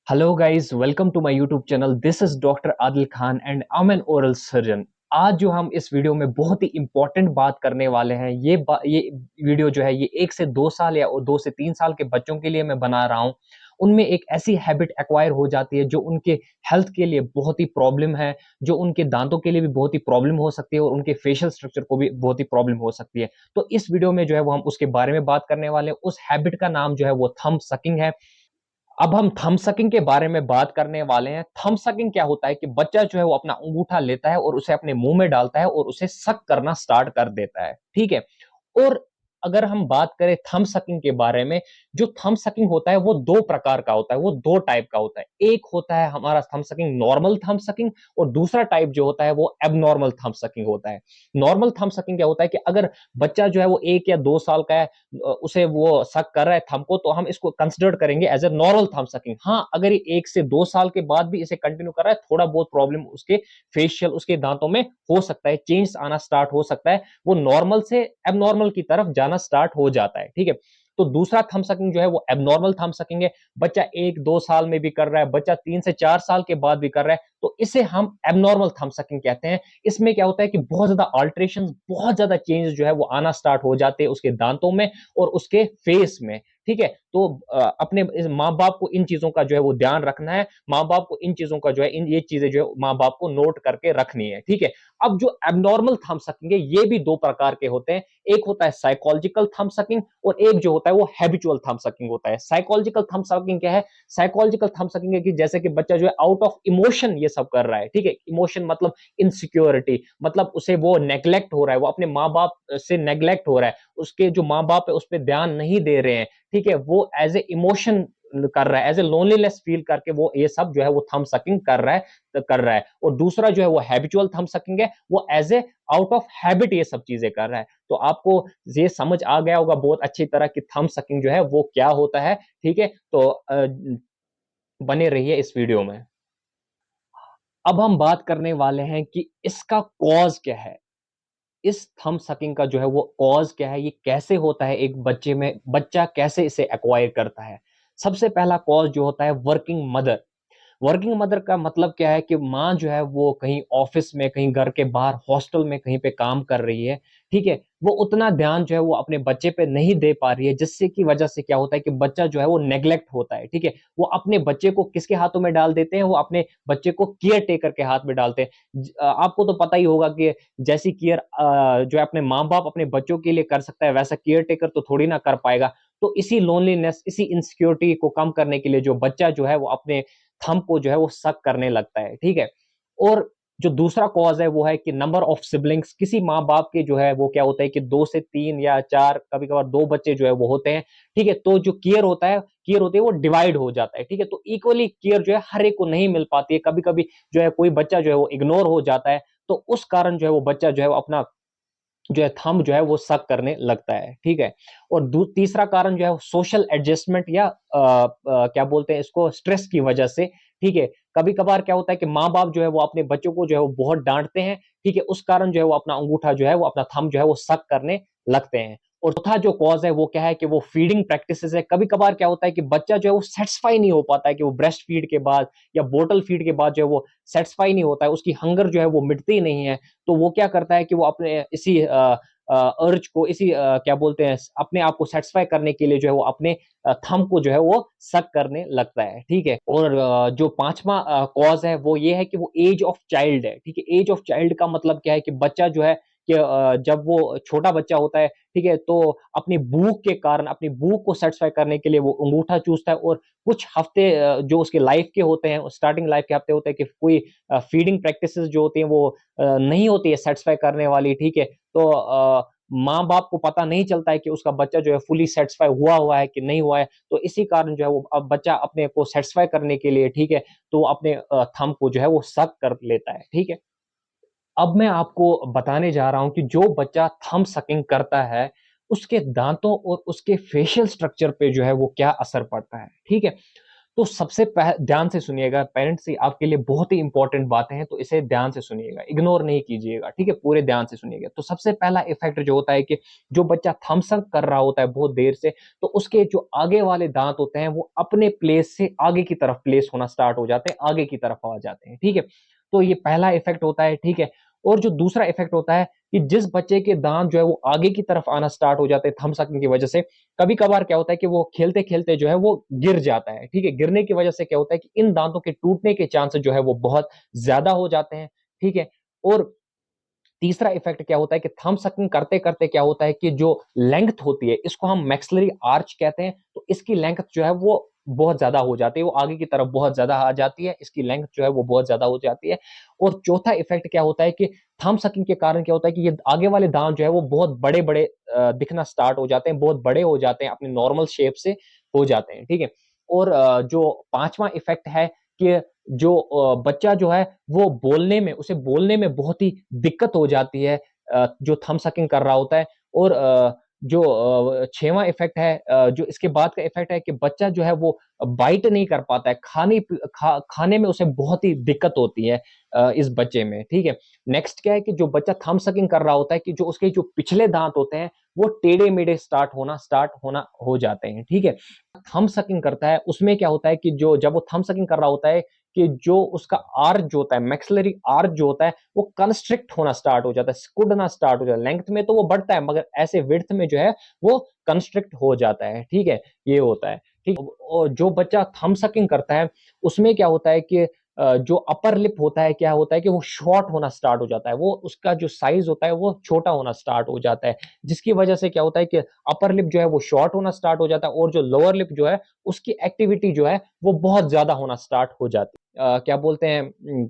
Hello guys, welcome to my YouTube channel. This is doctor Adil Khan and I am an oral surgeon. आज जो हम इस video में बहुत ही इंपॉर्टेंट बात करने वाले हैं, ये वीडियो जो है ये 1 से 2 साल या 2 से 3 साल के बच्चों के लिए मैं बना रहा हूँ। उनमें एक ऐसी हैबिट एक्वायर हो जाती है जो उनके हेल्थ के लिए बहुत ही प्रॉब्लम है, जो उनके दांतों के लिए भी बहुत ही प्रॉब्लम हो सकती है और उनके फेशियल स्ट्रक्चर को भी बहुत ही प्रॉब्लम हो सकती है। तो इस वीडियो में जो है वो हम उसके बारे में बात करने वाले हैं। उस हैबिट का नाम जो है वो थंब सकिंग है। अब हम थंब सकिंग के बारे में बात करने वाले हैं। थंब सकिंग क्या होता है कि बच्चा जो है वो अपना अंगूठा लेता है और उसे अपने मुंह में डालता है और उसे सक करना स्टार्ट कर देता है, ठीक है। और अगर हम बात करें थंब सकिंग के बारे में, जो थंब सकिंग होता है वो दो प्रकार का होता है, वो दो टाइप का होता है। एक होता है हमारा thumb sucking normal thumb sucking, और दूसरा टाइप जो होता है वो एबनॉर्मल थंब सकिंग होता है। नॉर्मल थंब सकिंग क्या होता है कि अगर बच्चा जो है वो 1 या 2 साल का है, उसे वो सक कर रहा है थंब को, तो हम इसको कंसिडर करेंगे as a normal thumb sucking. हाँ, अगर ये 1 से 2 साल के बाद भी इसे कंटिन्यू कर रहा है, थोड़ा बहुत प्रॉब्लम उसके फेशियल, उसके दांतों में हो सकता है, चेंज आना स्टार्ट हो सकता है, वो नॉर्मल से एबनॉर्मल की तरफ जाना स्टार्ट हो जाता है, ठीक है। तो दूसरा थंब सकिंग जो है वो एबनॉर्मल थंब सकिंग है। बच्चा 1-2 साल में भी कर रहा है, बच्चा 3 से 4 साल के बाद भी कर रहा है, तो इसे हम एबनॉर्मल थंब सकिंग कहते हैं। इसमें क्या होता है कि बहुत ज्यादा अल्टरेशन, बहुत ज्यादा चेंज जो है वो आना स्टार्ट हो जाते हैं उसके दांतों में और उसके फेस में, ठीक है। तो अपने माँ बाप को इन चीजों का जो है वो ध्यान रखना है। माँ बाप को इन चीजों का जो है, इन ये चीजें जो है माँ बाप को नोट करके रखनी है, ठीक है। अब जो एबनॉर्मल थंब सकिंग है, ये भी दो प्रकार के होते हैं। एक होता है साइकोलॉजिकल थंब सकिंग और एक जो होता है वो हैबिचुअल थंब सकिंग होता है। साइकोलॉजिकल थंब सकिंग क्या है? साइकोलॉजिकल थंब सकिंग है कि जैसे कि बच्चा जो है आउट ऑफ इमोशन ये सब कर रहा है, ठीक है। इमोशन मतलब इनसिक्योरिटी, मतलब उसे वो नेग्लेक्ट हो रहा है, वो अपने माँ बाप से नेग्लेक्ट हो रहा है, उसके जो माँ बाप है उस पर ध्यान नहीं दे रहे हैं, ठीक है। वो एज ए इमोशन कर रहा है, एज ए लोनलीनेस फील करके वो ये सब जो है वो थंब सकिंग कर रहा है। और दूसरा जो है वो हैबिचुअल थंब सकिंग है, वो as a out of habit ये सब चीजें कर रहा है। तो आपको ये समझ आ गया होगा बहुत अच्छी तरह कि थंब सकिंग जो है वो क्या होता है, ठीक है। तो बने रहिए इस वीडियो में। अब हम बात करने वाले हैं कि इसका कॉज क्या है। इस थंब सकिंग का जो है वो कॉज क्या है, ये कैसे होता है एक बच्चे में, बच्चा कैसे इसे एक्वायर करता है। सबसे पहला कॉज जो होता है वर्किंग मदर। वर्किंग मदर का मतलब क्या है कि माँ जो है वो कहीं ऑफिस में, कहीं घर के बाहर हॉस्टल में कहीं पे काम कर रही है, ठीक है। वो उतना ध्यान जो है वो अपने बच्चे पे नहीं दे पा रही है, जिससे की वजह से क्या होता है कि बच्चा जो है वो नेग्लेक्ट होता है, ठीक है। वो अपने बच्चे को किसके हाथों में डाल देते हैं? वो अपने बच्चे को केयर टेकर के हाथ में डालते हैं। आपको तो पता ही होगा कि जैसी केयर जो है अपने माँ बाप अपने बच्चों के लिए कर सकता है, वैसा केयर टेकर तो थोड़ी ना कर पाएगा। तो इसी लोनलीनेस, इसी इनसिक्योरिटी को कम करने के लिए जो बच्चा जो है वो अपने थंब को जो है वो सक करने लगता है, ठीक है। और जो दूसरा कॉज है वो है कि नंबर ऑफ सिबलिंग्स। किसी माँ-बाप के जो है वो क्या होता है कि 2 से 3 या 4, कभी-कभार 2 बच्चे जो है वो होते हैं, ठीक है। तो जो केयर होती है वो डिवाइड हो जाता है, ठीक है। तो इक्वली केयर जो है हर एक को नहीं मिल पाती है। कभी-कभी जो है कोई बच्चा जो है वो इग्नोर हो जाता है, तो उस कारण जो है वो बच्चा जो है वो अपना जो है थंब जो है वो सक करने लगता है, ठीक है। और तीसरा कारण जो है सोशल एडजस्टमेंट या क्या बोलते हैं इसको, स्ट्रेस की वजह से, ठीक है। कभी कभार क्या होता है कि माँ बाप जो है वो अपने बच्चों को जो है वो बहुत डांटते हैं, ठीक है। उस कारण जो है वो अपना अंगूठा जो है वो अपना थंब जो है वो सक करने लगते हैं। और चौथा जो कॉज है वो क्या है कि वो फीडिंग प्रैक्टिसेस है। कभी कभार क्या होता है कि बच्चा जो है वो सेटिस्फाई नहीं हो पाता है, कि वो ब्रेस्ट फीड के बाद या बोतल फीड के बाद जो है वो सेटिस्फाई नहीं होता है, उसकी हंगर जो है वो मिटती नहीं है। तो वो क्या करता है कि वो अपने इसी अर्ज को, इसी क्या बोलते हैं, अपने आप को सेटिस्फाई करने के लिए जो है वो अपने थंब को जो है वो सक करने लगता है, ठीक है। और जो पांचवा कॉज है वो ये है कि वो एज ऑफ चाइल्ड है, ठीक है। एज ऑफ चाइल्ड का मतलब क्या है कि बच्चा जो है कि जब वो छोटा बच्चा होता है, ठीक है, तो अपनी भूख के कारण, अपनी भूख को सेटिस्फाई करने के लिए वो अंगूठा चूसता है। और कुछ हफ्ते जो उसके लाइफ के होते हैं, स्टार्टिंग लाइफ के हफ्ते होते हैं कि कोई फीडिंग प्रैक्टिसेस जो होती हैं वो नहीं होती है सेटिस्फाई करने वाली, ठीक है। तो माँ बाप को पता नहीं चलता है कि उसका बच्चा जो है फुली सेटिस्फाई हुआ हुआ है कि नहीं हुआ है। तो इसी कारण जो है वो अब बच्चा अपने को सेटिस्फाई करने के लिए, ठीक है, तो वो अपने थंब को जो है वो सक कर लेता है, ठीक है। अब मैं आपको बताने जा रहा हूं कि जो बच्चा थंब सकिंग करता है, उसके दांतों और उसके फेशियल स्ट्रक्चर पे जो है वो क्या असर पड़ता है, ठीक है। तो सबसे ध्यान से सुनिएगा, पेरेंट्स ही आपके लिए बहुत ही इंपॉर्टेंट बातें हैं, तो इसे ध्यान से सुनिएगा, इग्नोर नहीं कीजिएगा, ठीक है? पूरे ध्यान से सुनिएगा। तो सबसे पहला इफेक्ट जो होता है कि जो बच्चा थम्स अप कर रहा होता है बहुत देर से, तो उसके जो आगे वाले दांत होते हैं वो अपने प्लेस से आगे की तरफ प्लेस होना स्टार्ट हो जाते हैं, आगे की तरफ आ जाते हैं, ठीक है? तो ये पहला इफेक्ट होता है, ठीक है? और जो दूसरा इफेक्ट होता है कि जिस बच्चे के दांत जो है वो आगे की तरफ आना स्टार्ट हो जाते हैं थंब सकिंग की वजह से, कभी-कभार क्या होता है कि वो खेलते-खेलते जो है वो गिर जाता है, ठीक है? गिरने की वजह से क्या होता है कि इन दांतों के टूटने के चांसेस जो है वो बहुत ज़्यादा हो जाते हैं, ठीक है? और तीसरा इफेक्ट क्या होता है कि थंब सकिंग करते-करते क्या होता है कि जो लेंथ होती है, इसको हम मैक्सिलरी आर्च कहते हैं, तो इसकी लेंथ जो है वो बहुत ज़्यादा हो जाती है, वो आगे की तरफ बहुत ज़्यादा आ जाती है, इसकी लेंथ जो है वो बहुत ज़्यादा हो जाती है। और चौथा इफेक्ट क्या होता है कि थंब सकिंग के कारण क्या होता है कि ये आगे वाले दाँत जो है वो बहुत बड़े-बड़े दिखना स्टार्ट हो जाते हैं, बहुत बड़े हो जाते हैं, अपने नॉर्मल शेप से हो जाते हैं, ठीक है? और जो पाँचवां इफेक्ट है कि जो बच्चा जो है वो बोलने में उसे बोलने में बहुत ही दिक्कत हो जाती है, जो थंब सकिंग कर रहा होता है। और जो 6वां इफ़ेक्ट है, जो इसके बाद का इफ़ेक्ट है कि बच्चा जो है वो बाइट नहीं कर पाता है, खाने में उसे बहुत ही दिक्कत होती है इस बच्चे में, ठीक है? नेक्स्ट क्या है कि जो बच्चा थंब सकिंग कर रहा होता है कि जो उसके जो पिछले दाँत होते हैं, वो टेढ़े-मेढ़े स्टार्ट होना हो जाते हैं, ठीक है? थंब सकिंग करता है, उसमें क्या होता है कि जो जब वो थंब सकिंग कर रहा होता है कि जो उसका आर्च जो होता है, मैक्सिलरी आर्च जो होता है, वो कंस्ट्रिक्ट होना स्टार्ट हो जाता है, सिकुड़ना स्टार्ट हो जाता है। लेंथ में तो वो बढ़ता है, मगर ऐसे विड्थ में जो है, वो कंस्ट्रिक्ट हो जाता है, ठीक है? ये होता है, ठीक। और जो बच्चा थंब सकिंग करता है, उसमें क्या होता है कि जो अपर लिप होता है, क्या होता है कि वो शॉर्ट होना स्टार्ट हो जाता है। वो उसका जो साइज़ होता है, वो छोटा होना स्टार्ट हो जाता है, जिसकी वजह से क्या होता है कि अपर लिप जो है, वो शॉर्ट होना स्टार्ट हो जाता है और जो लोअर लिप जो है, उसकी एक्टिविटी जो है, वो बहुत ज़्यादा होना स्टार्ट हो जाती है। क्या बोलते हैं,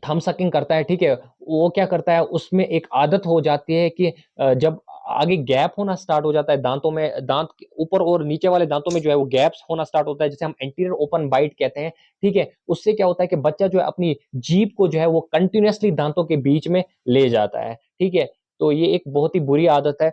थंब सकिंग करता है, ठीक है? वो क्या करता है, उसमें एक आदत हो जाती है कि जब आगे गैप होना स्टार्ट हो जाता है दाँतों में, दाँत के ऊपर और नीचे वाले दाँतों में जो है वो गैप्स होना स्टार्ट होता है, जिसे हम एंटीरियर ओपन बाइट कहते हैं, ठीक है? उससे क्या होता है कि बच्चा जो है अपनी जीभ को जो है वो कंटीन्यूअसली दाँतों के बीच में ले जाता है, ठीक है? तो ये एक बहुत ही बुरी आदत है।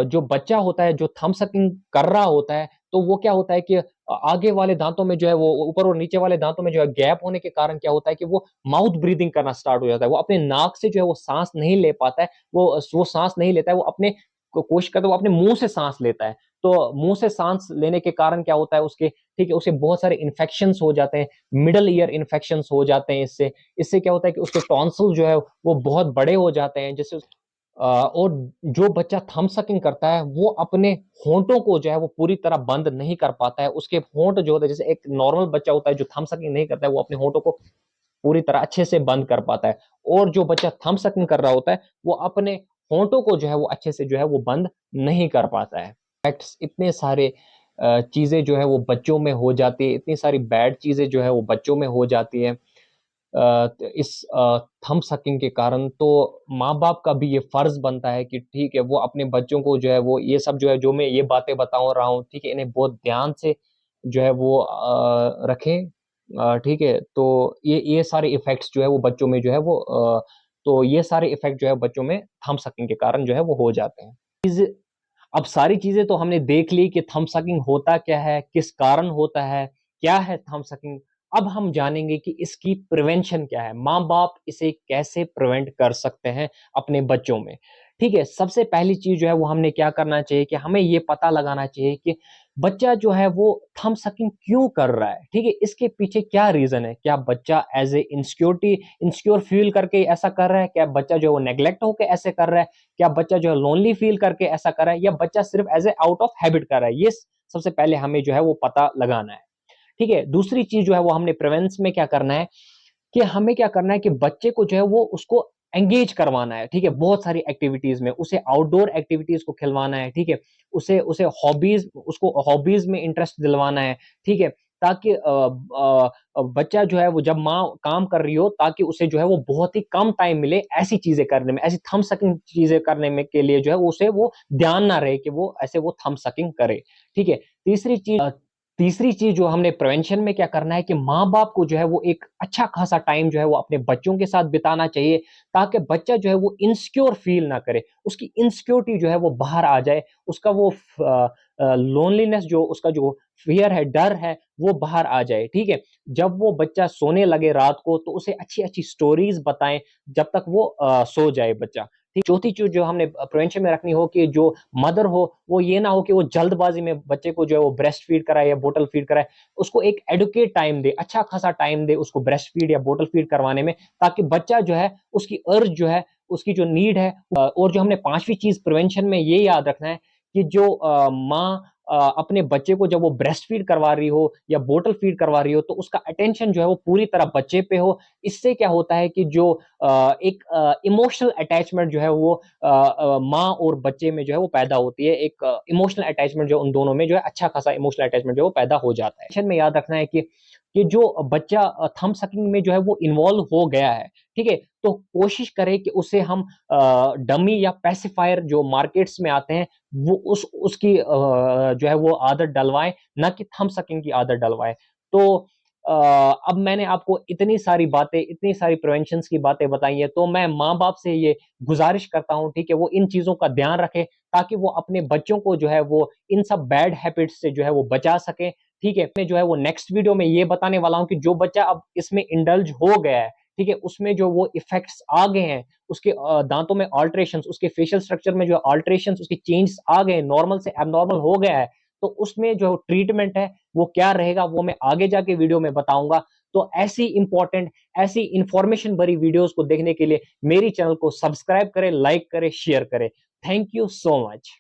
जो बच्चा होता है, जो थंब सकिंग कर रहा होता है, तो वो क्या होता है कि आगे वाले दाँतों में जो है वो ऊपर और नीचे वाले दाँतों में जो है गैप होने के कारण क्या होता है कि वो माउथ ब्रीथिंग करना स्टार्ट हो जाता है। वो अपने नाक से जो है वो साँस नहीं ले पाता है, वो साँस नहीं लेता है, वो अपने को कोशिश करता है वो अपने मुँह से साँस लेता है। तो मुँह से साँस लेने के कारण क्या होता है उसके, ठीक है, उसे बहुत सारे इन्फेक्शंस हो जाते हैं, मिडल ईयर इन्फेक्शंस हो जाते हैं इससे। इससे क्या होता है कि उसके टॉन्सिल जो है वो बहुत बड़े हो जाते हैं, जिससे और जो बच्चा थंब सकिंग करता है, वो अपने होंठों को जो है वो पूरी तरह बंद नहीं कर पाता है। उसके होंठ जो होते हैं, जैसे एक नॉर्मल बच्चा होता है जो थंब सकिंग नहीं करता है, वो अपने होंठों को पूरी तरह अच्छे से बंद कर पाता है। और जो बच्चा थंब सकिंग कर रहा होता है, वो अपने होंठों को जो है वो अच्छे से जो है वो बंद नहीं कर पाता है। इफेक्ट्स इतने सारे चीज़ें जो है वो बच्चों में हो जाती है, इतनी सारी बैड चीज़ें जो है वो बच्चों में हो जाती है। इस थंब सकिंग के कारण, तो माँ-बाप का भी ये फ़र्ज़ बनता है कि ठीक है, वो अपने बच्चों को जो है वो ये सब जो है, जो मैं ये बातें बता रहा हूँ, ठीक है, इन्हें बहुत ध्यान से जो है वो रखें। ठीक है? तो ये सारे इफ़ेक्ट्स जो है वो बच्चों में जो है वो तो ये सारे इफ़ेक्ट जो है बच्चों में थंब सकिंग के कारण जो है वो हो जाते हैं। चीज़ अब सारी चीज़ें तो हमने देख ली कि थंब सकिंग होता क्या है, किस कारण होता है, क्या है थंब सकिंग। अब हम जानेंगे कि इसकी प्रिवेंशन क्या है, माँ-बाप इसे कैसे प्रिवेंट कर सकते हैं अपने बच्चों में। ठीक है? सबसे पहली चीज़ जो है वो हमने क्या करना चाहिए कि हमें ये पता लगाना चाहिए कि बच्चा जो है वो थंब सकिंग क्यों कर रहा है, ठीक है? इसके पीछे क्या रीज़न है? क्या बच्चा एज़ ए इनसिक्योर फ़ील करके ऐसा कर रहा है? क्या बच्चा जो है वो नेग्लेक्ट होके ऐसे कर रहा है? क्या बच्चा जो है लोनली फ़ील करके ऐसा कर रहा है, या बच्चा सिर्फ़ as a out of habit कर रहा है? ये सबसे पहले हमें जो है वो पता लगाना है। ठीक है? दूसरी चीज़ जो है वो हमने प्रिवेंस में क्या करना है कि हमें क्या करना है कि बच्चे को जो है वो उसको एंगेज करवाना है, ठीक है? बहुत सारी एक्टिविटीज़ में, उसे आउटडोर एक्टिविटीज़ को खिलवाना है, ठीक है? उसे उसे हॉबीज़ में इंटरेस्ट दिलवाना है, ठीक है? ताकि बच्चा जो है वो जब माँ काम कर रही हो, ताकि उसे जो है वो बहुत ही कम टाइम मिले ऐसी चीज़ें करने में, ऐसी थंब सकिंग चीज़ें करने में के लिए जो है उसे वो ध्यान ना रहे कि वो ऐसे वो थंब सकिंग करे, ठीक है? तीसरी चीज़ जो हमने प्रिवेंशन में क्या करना है कि माँ-बाप को जो है वो एक अच्छा खासा टाइम जो है वो अपने बच्चों के साथ बिताना चाहिए, ताकि बच्चा जो है वो इनसिक्योर फ़ील ना करे। उसकी इनसिक्योरिटी जो है वो बाहर आ जाए, उसका वो लोनलीनेस जो उसका जो फ़ियर है, डर है, वो बाहर आ जाए, ठीक है? जब वो बच्चा सोने लगे रात को तो उसे अच्छी-अच्छी स्टोरीज़ बताएँ जब तक वो सो जाए बच्चा। ठीक, चौथी चीज़ जो हमने प्रिवेंशन में रखनी हो कि जो मदर हो, वो ये ना हो कि वो जल्दबाज़ी में बच्चे को जो है वो ब्रेस्ट फीड कराए या बॉटल फीड कराए। उसको एक एडुकेट टाइम दे, अच्छा खासा टाइम दे उसको ब्रेस्ट फीड या बॉटल फीड करवाने में, ताकि बच्चा जो है उसकी अर्ज जो है, उसकी जो नीड है और जो हमने 5वीं चीज़ प्रिवेंशन में ये याद रखना है कि जो माँ अपने बच्चे को जब वो ब्रेस्ट फीड करवा रही हो या बॉटल फीड करवा रही हो, तो उसका अटेंशन जो है वो पूरी तरह बच्चे पे हो। इससे क्या होता है कि जो एक इमोशनल अटैचमेंट जो है वो माँ और बच्चे में जो है वो पैदा होती है। एक इमोशनल अटैचमेंट जो उन दोनों में जो है अच्छा खासा इमोशनल अटैचमेंट जो है वो पैदा हो जाता है। सेशन में याद रखना है कि जो बच्चा थंब सकिंग में जो है वो इन्वॉल्व हो गया है, ठीक है? तो कोशिश करें कि उसे हम डमी या पैसिफायर जो मार्केट्स में आते हैं, वो उसकी जो है वो आदत डलवाएँ, ना कि थंब सकिंग की आदत डलवाएँ। तो अ, अब मैंने आपको इतनी सारी बातें, इतनी सारी प्रिवेंशन्स की बातें बताई हैं, तो मैं माँ-बाप से ये गुज़ारिश करता हूँ, ठीक है, वो इन चीज़ों का ध्यान रखें, ताकि वो अपने बच्चों को जो है वो इन सब बैड हैबिट्स से जो है वो बचा सकें, ठीक है? मैं जो है वो नेक्स्ट वीडियो में ये बताने वाला हूँ कि जो बच्चा अब इसमें इंडल्ज हो गया है, ठीक है? उसमें जो वो इफ़ेक्ट्स आ गए हैं, उसके दाँतों में अल्टरेशंस, उसके फेशियल स्ट्रक्चर में जो अल्टरेशंस, उसके चेंजेस आ गए हैं, नॉर्मल से एब्नॉर्मल हो गया है, तो उसमें जो ट्रीटमेंट है, वो क्या रहेगा, वो मैं आगे जाके वीडियो में बताऊँगा। तो ऐसी इम्पोर्टेंट, ऐसी इन्फॉर्मेशन भरी वीडियोज़ को देखने के लिए मेरी चैनल को सब्सक्राइब करें, लाइक करें, शेयर करें। Thank you so much.